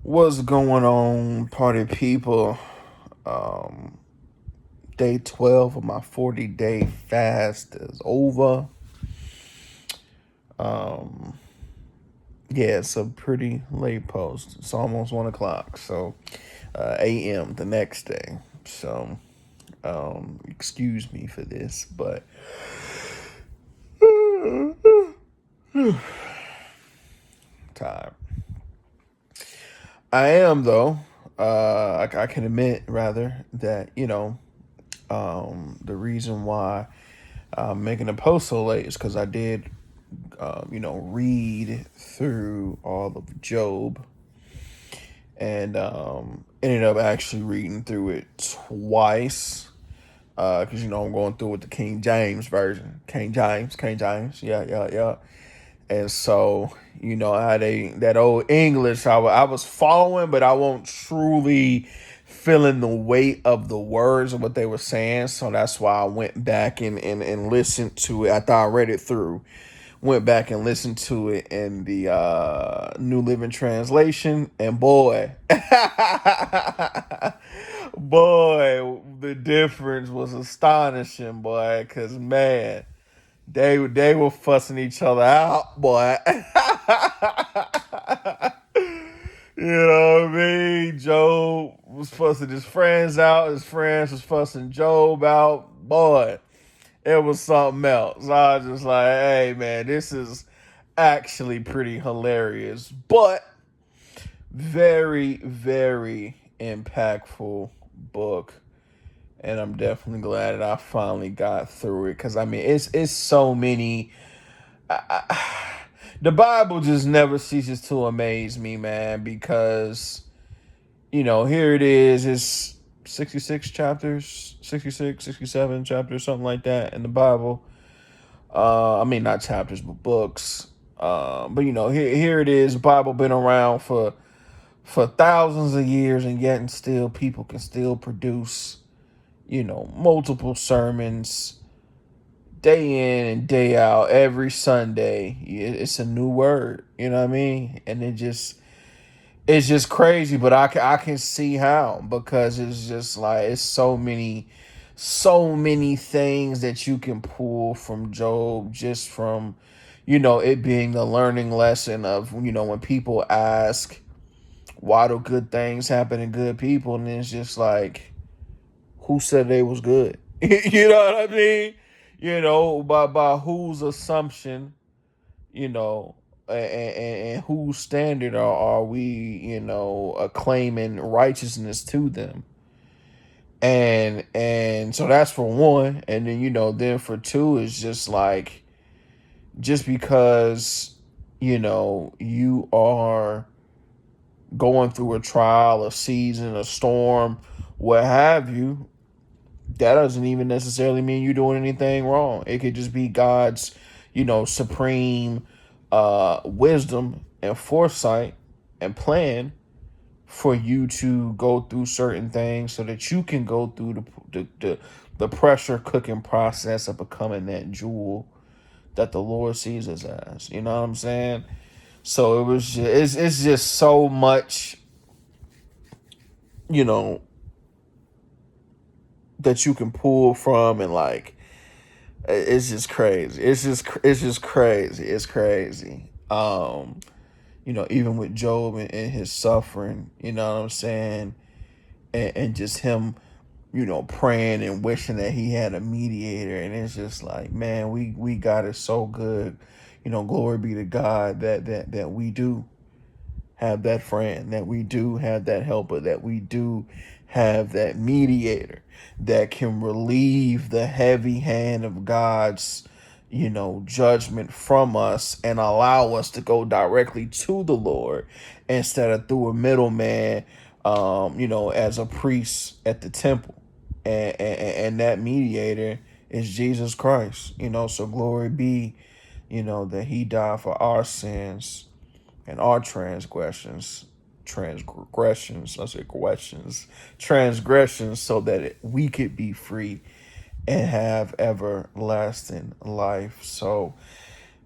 What's going on, party people? Um, Day 12 of my 40-day fast is over. Um, yeah, it's a pretty late post. It's almost 1 o'clock, so a.m. the next day. So, excuse me for this, but time. I am, though. I can admit, rather, that, the reason why I'm making a post so late is because I did read through all of Job and ended up actually reading through it twice. Because I'm going through with the King James version. King James, yeah. And so, I had that old English I was following, but I won't truly feeling the weight of the words of what they were saying. So that's why I went back and listened to it after I read it through. Went back and listened to it in the New Living Translation, and boy, boy, the difference was astonishing, boy. Because man, they were fussing each other out, boy. You know what I mean? Job was fussing his friends out. His friends was fussing Job out. Boy, it was something else. I was just like, hey, man, this is actually pretty hilarious, but very, very impactful book. And I'm definitely glad that I finally got through it because I mean, it's so many. The Bible just never ceases to amaze me, man, because here it is. It's 66 chapters, 66, 67 chapters, something like that in the Bible. I mean, not chapters, but books. But here it is. The Bible been around for thousands of years, and yet and still people can still produce, multiple sermons day in and day out every Sunday. It's a new word, you know what I mean? And it's just crazy, but I can see how, because it's just like it's so many things that you can pull from Job, just from it being the learning lesson of when people ask why do good things happen to good people, and it's just like, who said they was good? You know what I mean? By whose assumption, you know, and whose standard are we, acclaiming righteousness to them? And so that's for one, and then then for two is just like, just because you are going through a trial, a season, a storm, what have you, that doesn't even necessarily mean you're doing anything wrong. It could just be God's, supreme wisdom and foresight and plan for you to go through certain things so that you can go through the pressure cooking process of becoming that jewel that the Lord sees us as. You know what I'm saying? So it's just so much, you know, that you can pull from, and like it's just crazy. It's just crazy. It's crazy. Even with Job and his suffering, you know what I'm saying? And just him, praying and wishing that he had a mediator. And it's just like, man, we got it so good. Glory be to God that we do have that friend, that we do have that helper, that we do have that mediator that can relieve the heavy hand of God's, judgment from us and allow us to go directly to the Lord instead of through a middleman, as a priest at the temple. And that mediator is Jesus Christ, so glory be, that he died for our sins and our transgressions, I say questions, transgressions, so that we could be free and have everlasting life. So,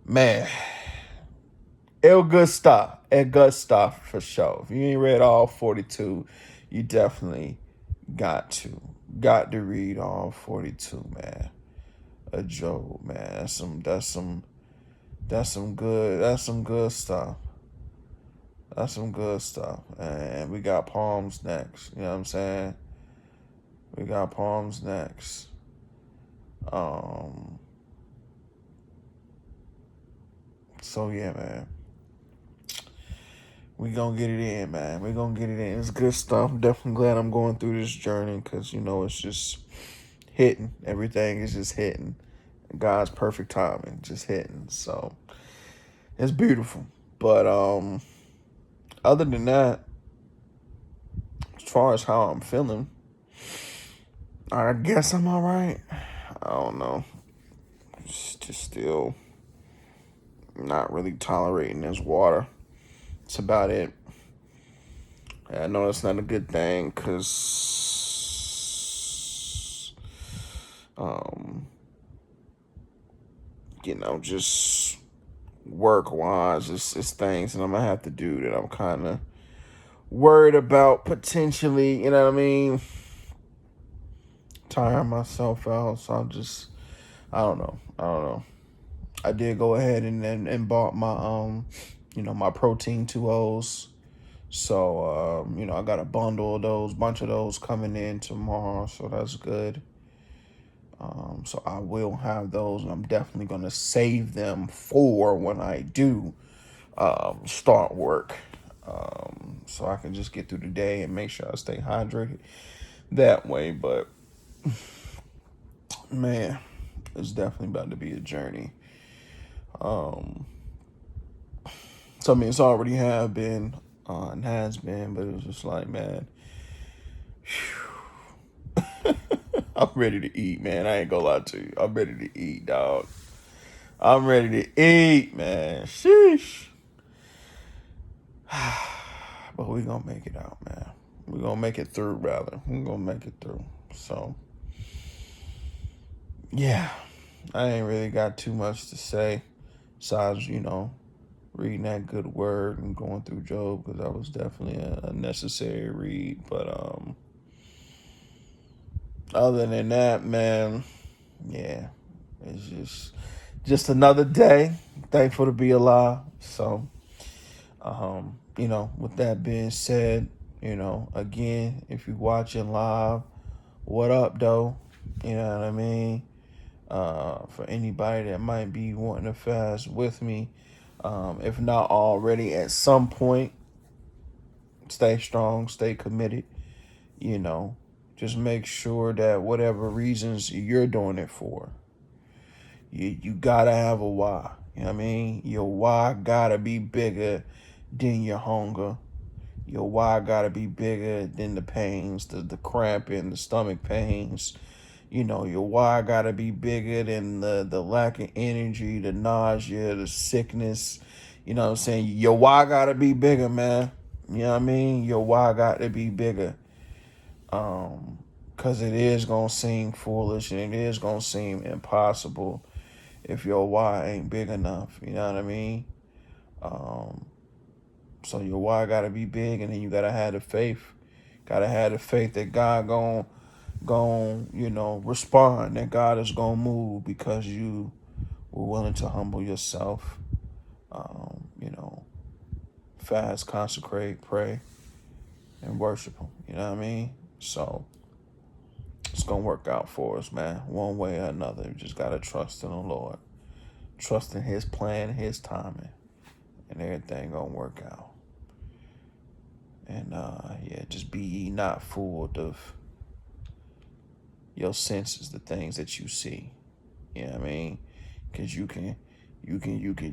man, It was good stuff. It good stuff for sure. If you ain't read all 42, you definitely got to read all 42, man. Of Job, man. That's some good stuff. That's some good stuff. And we got Palms next. You know what I'm saying? We got Palms next. So yeah, man. We gonna get it in, man. We gonna get it in. It's good stuff. I'm definitely glad I'm going through this journey because, it's just hitting. Everything is just hitting. God's perfect timing, just hitting. So it's beautiful. But other than that, as far as how I'm feeling, I guess I'm all right. I don't know. Just still not really tolerating this water. That's about it. I know that's not a good thing because, just work-wise, it's things that I'm going to have to do that I'm kind of worried about potentially, you know what I mean, tiring myself out. So I don't know. I did go ahead and bought my, my protein 2Os. So, I got a bunch of those coming in tomorrow. So that's good. So I will have those, and I'm definitely going to save them for when I do start work. So I can just get through the day and make sure I stay hydrated that way. But, man, it's definitely about to be a journey. So, I mean, it's already have been and has been, but it was just like, man, I'm ready to eat, man. I ain't gonna lie to you. I'm ready to eat, dog. I'm ready to eat, man. Sheesh. But we gonna make it out, man. We gonna make it through, rather. We gonna make it through. So, yeah. I ain't really got too much to say besides, reading that good word and going through Job, because that was definitely a necessary read. But other than that, man, yeah, it's just another day. Thankful to be alive. So, with that being said, again, if you're watching live, what up, though? You know what I mean? For anybody that might be wanting to fast with me, if not already at some point, stay strong, stay committed, just make sure that whatever reasons you're doing it for, you gotta have a why. You know what I mean? Your why gotta be bigger than your hunger. Your why gotta be bigger than the pains, the cramping, the stomach pains. Your why gotta be bigger than the lack of energy, the nausea, the sickness. You know what I'm saying? Your why gotta be bigger, man. You know what I mean? Your why got to be bigger. Because it is going to seem foolish and it is going to seem impossible if your why ain't big enough. You know what I mean? So your why got to be big, and then you got to have the faith. Got to have the faith that God gon' respond, that God is going to move because you were willing to humble yourself. Fast, consecrate, pray, and worship Him. You know what I mean? So it's going to work out for us, man. One way or another. You just got to trust in the Lord. Trust in His plan, His timing. And everything going to work out. And, just be ye not fooled of your senses, the things that you see. You know what I mean? Because you can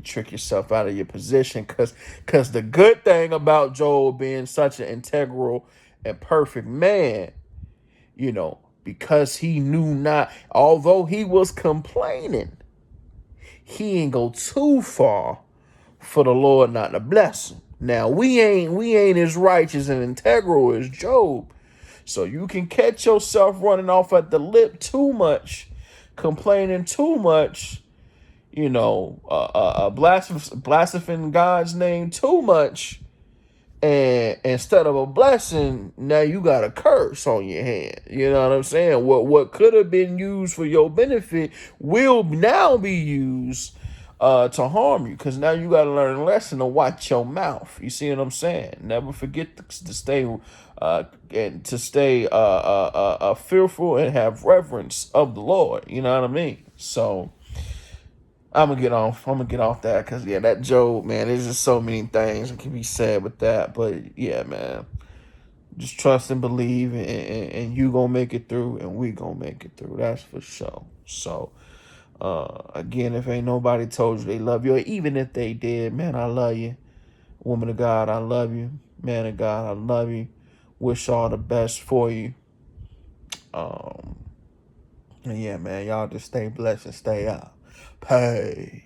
trick yourself out of your position. Because the good thing about Job being such an integral and perfect man, because he knew not, although he was complaining, he ain't go too far for the Lord not to bless him. Now we ain't as righteous and integral as Job. So you can catch yourself running off at the lip too much, complaining too much, blaspheming God's name too much, and instead of a blessing, now you got a curse on your hand. You know what I'm saying? What could have been used for your benefit will now be used to harm you, because now you got to learn a lesson to watch your mouth. You see what I'm saying? Never forget to stay fearful and have reverence of the Lord. You know what I mean? So I'm gonna get off that, because yeah, that Job, man, there's just so many things that can be said with that. But yeah, man, just trust and believe, and you gonna make it through, and we gonna make it through. That's for sure. So again, if ain't nobody told you they love you, or even if they did, man, I love you. Woman of God, I love you. Man of God, I love you. Wish all the best for you. And yeah, man, y'all just stay blessed and stay out. Pay.